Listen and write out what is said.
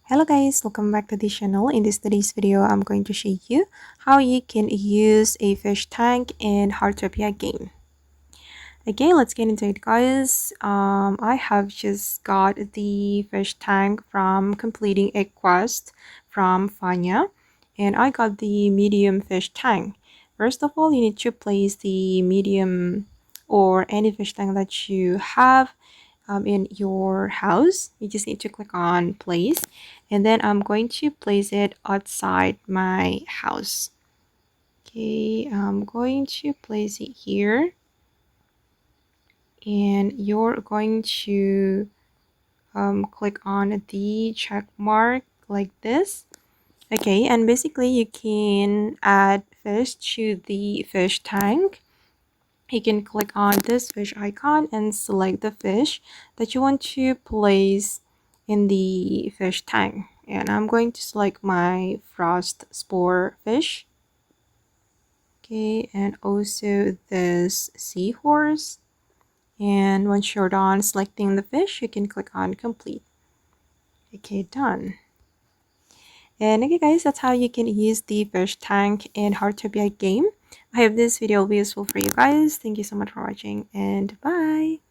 Hello guys, welcome back to the channel. In today's video, I'm going to show you how you can use a fish tank in Heartopia game. Okay, let's get into it guys. I have just got the fish tank from completing a quest from Fanya, and I got the medium fish tank. First of all, you need to place the medium or any fish tank that you have in your house. You just need to click on place, and then I'm going to place it outside my house. Okay, I'm going to place it here, and you're going to click on the check mark like this. Okay, and basically you can add fish to the fish tank. You can click on this fish icon and select the fish that you want to place in the fish tank. And I'm going to select my frost spore fish. Okay, and also this seahorse. And once you're done selecting the fish, you can click on complete. Okay, done. And okay guys, that's how you can use the fish tank in Heartopia game. I hope this video will be useful for you guys. Thank you so much for watching and bye.